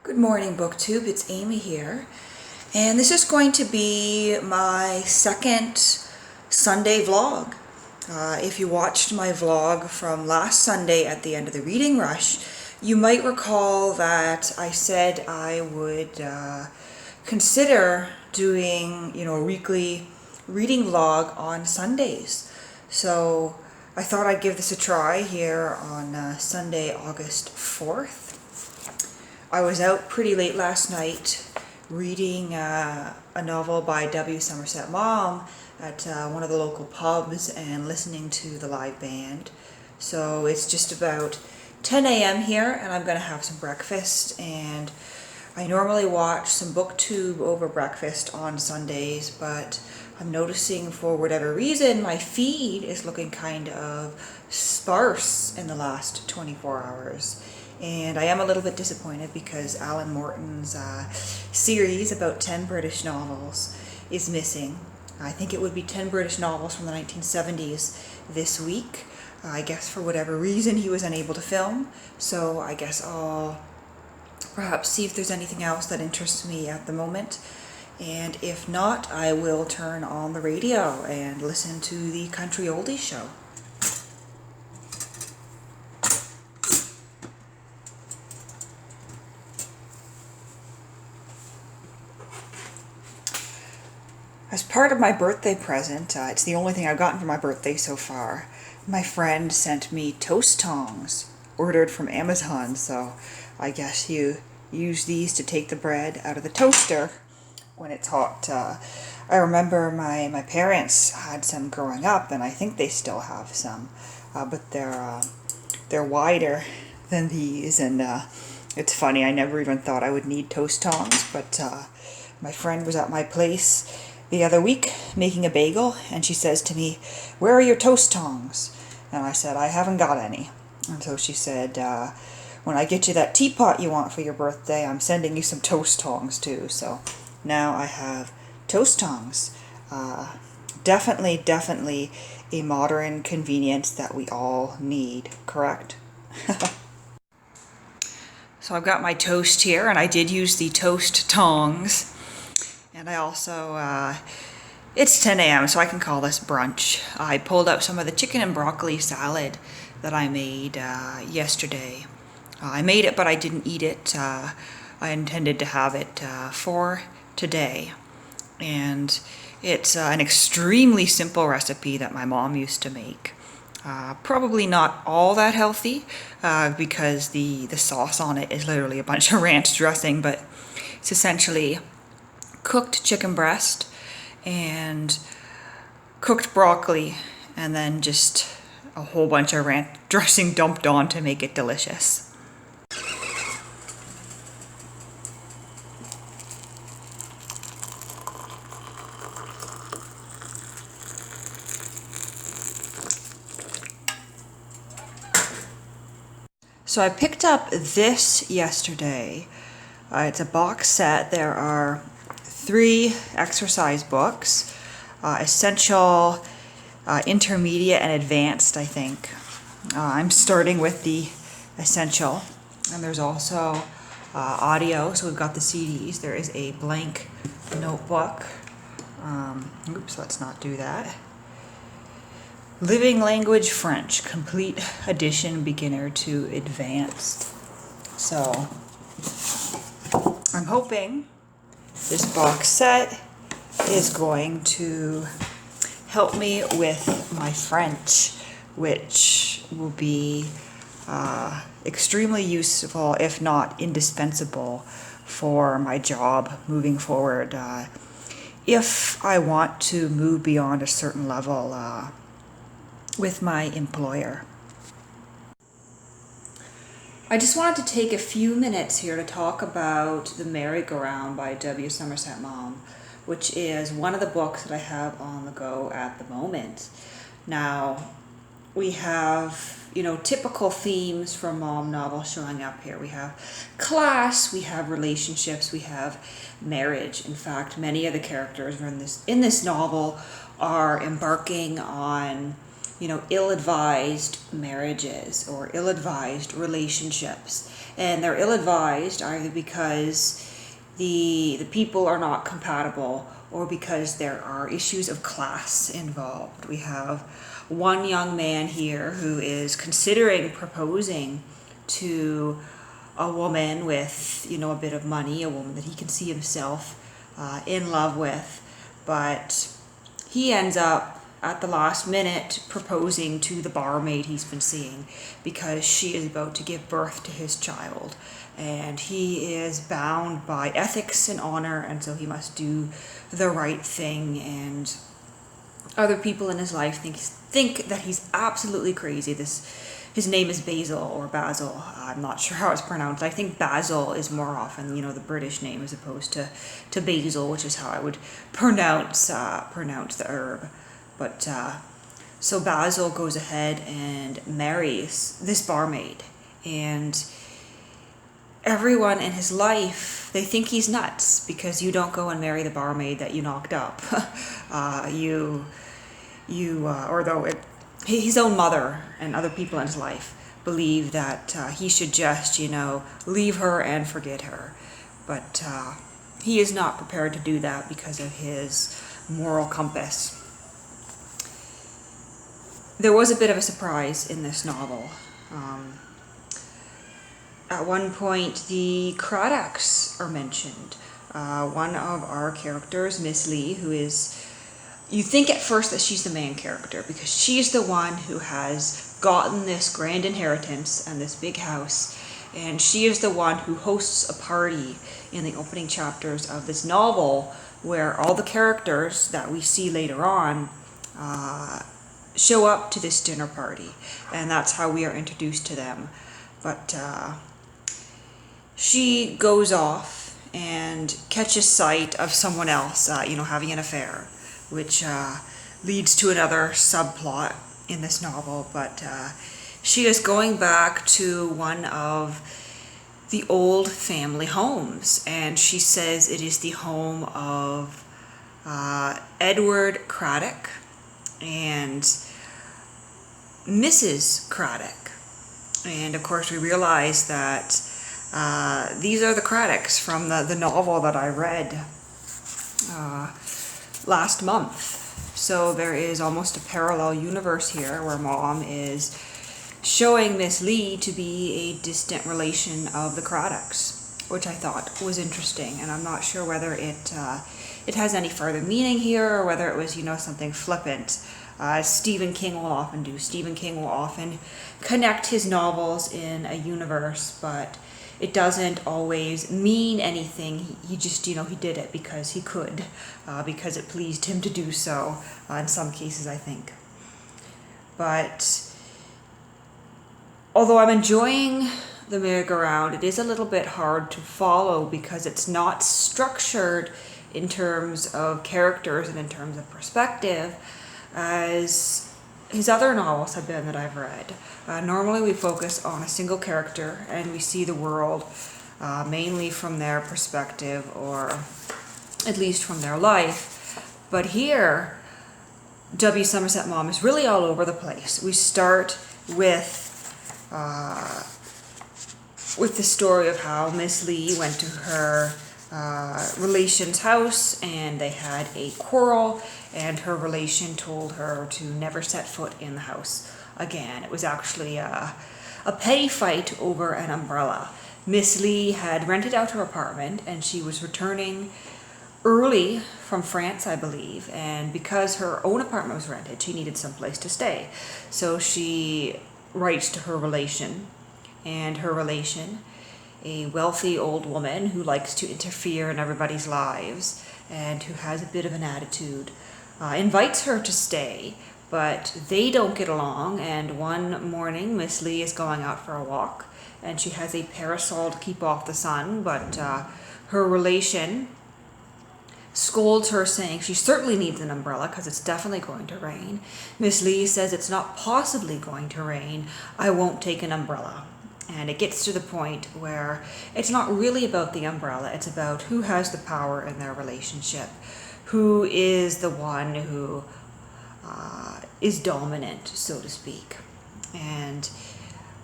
Good morning, BookTube. It's Amy here, and this is going to be my second Sunday vlog. If you watched my vlog from last Sunday at the end of the reading rush, you might recall that I said I would consider doing, a weekly reading vlog on Sundays. So I thought I'd give this a try here on Sunday, August 4th. I was out pretty late last night reading a novel by W. Somerset Maugham at one of the local pubs and listening to the live band. So it's just about 10 a.m. here, and I'm going to have some breakfast. And I normally watch some BookTube over breakfast on Sundays, but I'm noticing for whatever reason my feed is looking kind of sparse in the last 24 hours. And I am a little bit disappointed because Alan Morton's series about 10 British novels is missing. I think it would be 10 British novels from the 1970s this week. I guess for whatever reason he was unable to film, so I guess I'll perhaps see if there's anything else that interests me at the moment. And if not, I will turn on the radio and listen to the Country Oldies show. As part of my birthday present, it's the only thing I've gotten for my birthday so far, my friend sent me toast tongs, ordered from Amazon, so I guess you use these to take the bread out of the toaster when it's hot. I remember my parents had some growing up, and I think they still have some, but they're wider than these, and it's funny, I never even thought I would need toast tongs, but my friend was at my place the other week making a bagel, and she says to me, "Where are your toast tongs?" And I said, "I haven't got any." And so she said, "When I get you that teapot you want for your birthday, I'm sending you some toast tongs too." So now I have toast tongs. Definitely a modern convenience that we all need, correct? So I've got my toast here, and I did use the toast tongs. And I also, it's 10 a.m., so I can call this brunch. I pulled up some of the chicken and broccoli salad that I made yesterday. I made it, but I didn't eat it. I intended to have it for today. And it's an extremely simple recipe that my mom used to make. Probably not all that healthy because the sauce on it is literally a bunch of ranch dressing, but it's essentially cooked chicken breast and cooked broccoli, and then just a whole bunch of ranch dressing dumped on to make it delicious. So I picked up this yesterday. It's a box set. There are 3 exercise books, essential, intermediate, and advanced, I think. I'm starting with the essential, and there's also audio, so we've got the CDs. There is a blank notebook. Oops, let's not do that. Living Language French, complete edition, beginner to advanced. So I'm hoping this box set is going to help me with my French, which will be extremely useful, if not indispensable, for my job moving forward. If I want to move beyond a certain level with my employer. I just wanted to take a few minutes here to talk about The Merry-Go-Round by W. Somerset Maugham, which is one of the books that I have on the go at the moment. Now, we have, typical themes from Maugham novels showing up here. We have class, we have relationships, we have marriage. In fact, many of the characters in this novel are embarking on ill-advised marriages or ill-advised relationships. And they're ill-advised either because the people are not compatible or because there are issues of class involved. We have one young man here who is considering proposing to a woman with, a bit of money, a woman that he can see himself in love with, but he ends up at the last minute proposing to the barmaid he's been seeing because she is about to give birth to his child, and he is bound by ethics and honor, and so he must do the right thing. And other people in his life think that he's absolutely crazy. His name is Basil or Basil. I'm not sure how it's pronounced. I think Basil is more often, the British name as opposed to basil, which is how I would pronounce the herb. But so Basil goes ahead and marries this barmaid, and everyone in his life, they think he's nuts because you don't go and marry the barmaid that you knocked up. His own mother and other people in his life believe that he should just, leave her and forget her. But he is not prepared to do that because of his moral compass. There was a bit of a surprise in this novel. At one point, the Craddocks are mentioned. One of our characters, Miss Lee, who is... You think at first that she's the main character because she's the one who has gotten this grand inheritance and this big house, and she is the one who hosts a party in the opening chapters of this novel where all the characters that we see later on show up to this dinner party, and that's how we are introduced to them. But she goes off and catches sight of someone else, having an affair, which leads to another subplot in this novel. But she is going back to one of the old family homes, and she says it is the home of Edward Craddock and Mrs. Craddock. And of course we realize that these are the Craddocks from the novel that I read last month. So there is almost a parallel universe here where Mom is showing Miss Lee to be a distant relation of the Craddocks, which I thought was interesting, and I'm not sure whether it has any further meaning here or whether it was something flippant. Stephen King will often do. Stephen King will often connect his novels in a universe, but it doesn't always mean anything. He just, he did it because he could, because it pleased him to do so, in some cases, I think. But although I'm enjoying the merry-go-round, it is a little bit hard to follow because it's not structured in terms of characters and in terms of perspective as his other novels have been that I've read. Normally we focus on a single character and we see the world mainly from their perspective, or at least from their life. But here, W. Somerset Maugham is really all over the place. We start with the story of how Miss Lee went to her relation's house and they had a quarrel, and her relation told her to never set foot in the house again. It was actually a petty fight over an umbrella. Miss Lee had rented out her apartment and she was returning early from France, I believe, and because her own apartment was rented, she needed some place to stay. So she writes to her relation, and her relation, a wealthy old woman who likes to interfere in everybody's lives and who has a bit of an attitude, invites her to stay, but they don't get along. And one morning Miss Lee is going out for a walk and she has a parasol to keep off the sun, but her relation scolds her, saying she certainly needs an umbrella because it's definitely going to rain. Miss Lee says it's not possibly going to rain, I won't take an umbrella. And it gets to the point where it's not really about the umbrella, it's about who has the power in their relationship, who is the one who is dominant, so to speak. And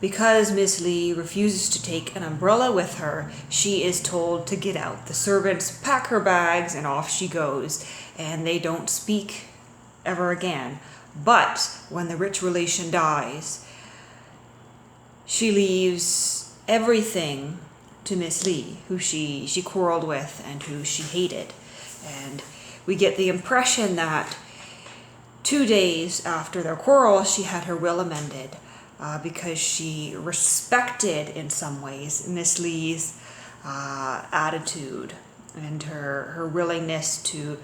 because Miss Lee refuses to take an umbrella with her, she is told to get out. The servants pack her bags and off she goes, and they don't speak ever again. But when the rich relation dies, she leaves everything to Miss Lee, who she quarreled with and who she hated. And we get the impression that 2 days after their quarrel, she had her will amended because she respected, in some ways, Miss Lee's attitude and her willingness to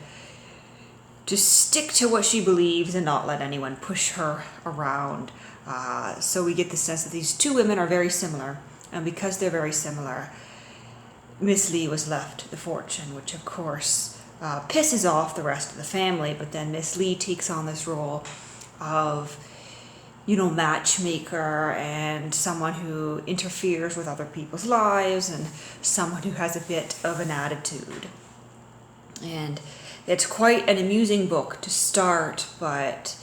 stick to what she believes and not let anyone push her around. So we get the sense that these two women are very similar, and because they're very similar, Miss Lee was left the fortune, which of course pisses off the rest of the family. But then Miss Lee takes on this role of, matchmaker and someone who interferes with other people's lives and someone who has a bit of an attitude. And it's quite an amusing book to start, but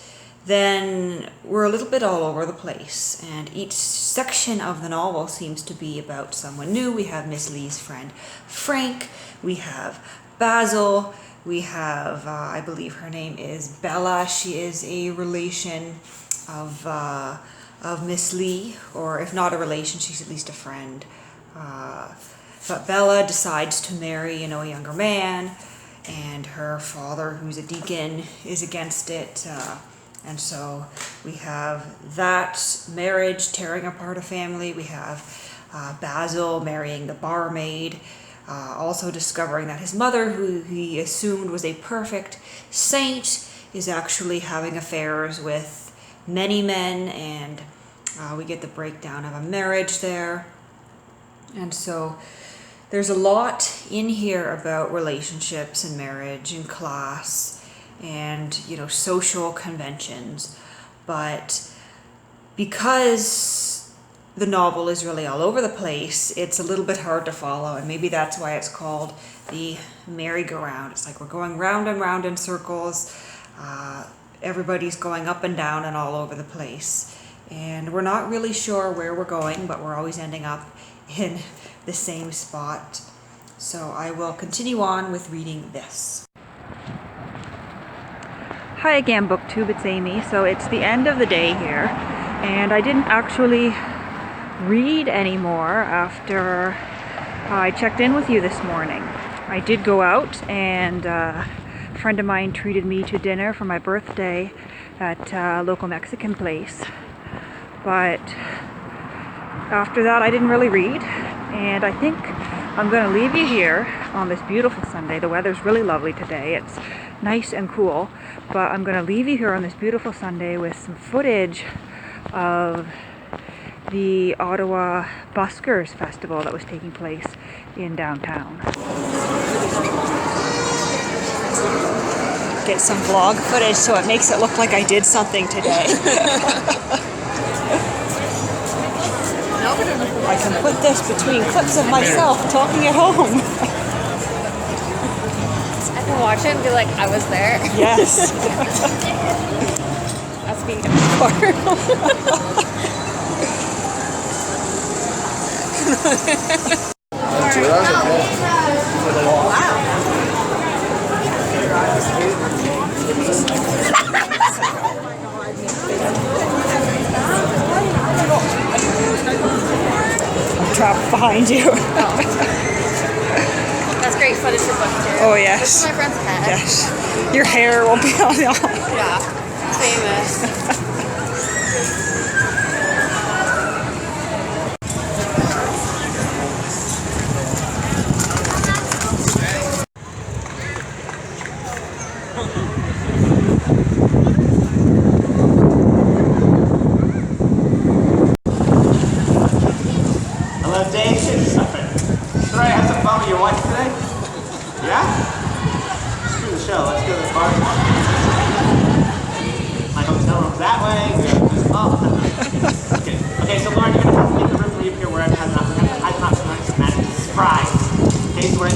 then we're a little bit all over the place, and each section of the novel seems to be about someone new. We have Miss Lee's friend Frank, we have Basil, we have, I believe her name is Bella. She is a relation of Miss Lee, or if not a relation, she's at least a friend. But Bella decides to marry, a younger man, and her father, who's a deacon, is against it. And so we have that marriage tearing apart a family. We have Basil marrying the barmaid, also discovering that his mother, who he assumed was a perfect saint, is actually having affairs with many men, and we get the breakdown of a marriage there. And so there's a lot in here about relationships and marriage and class and social conventions, but because the novel is really all over the place, it's a little bit hard to follow, and maybe that's why it's called the merry-go-round. It's like we're going round and round in circles. Everybody's going up and down and all over the place, and we're not really sure where we're going, but we're always ending up in the same spot. So I will continue on with reading this. Hi again, BookTube, it's Amy. So it's the end of the day here, and I didn't actually read anymore after I checked in with you this morning. I did go out, and a friend of mine treated me to dinner for my birthday at a local Mexican place. But after that, I didn't really read, and I think I'm going to leave you here on this beautiful Sunday. The weather's really lovely today. It's nice and cool, but I'm going to leave you here on this beautiful Sunday with some footage of the Ottawa Buskers Festival that was taking place in downtown. Get some vlog footage so it makes it look like I did something today. I can put this between clips of myself talking at home. I can watch it and be like, I was there. Yes. That's being a I'm trapped behind you. That's great footage for BookTube. Oh yes. This is my friend's head. Yes. Your hair will be on. Yeah. Famous. Hello, Dave. Sorry, I had some fun with your wife today. Yeah? Let's do the show. Let's go to the bar. My hotel room's that way. Oh. Okay, so Lauren, you're going to have to leave the room, leave here wherever has not surprise. Okay, so we're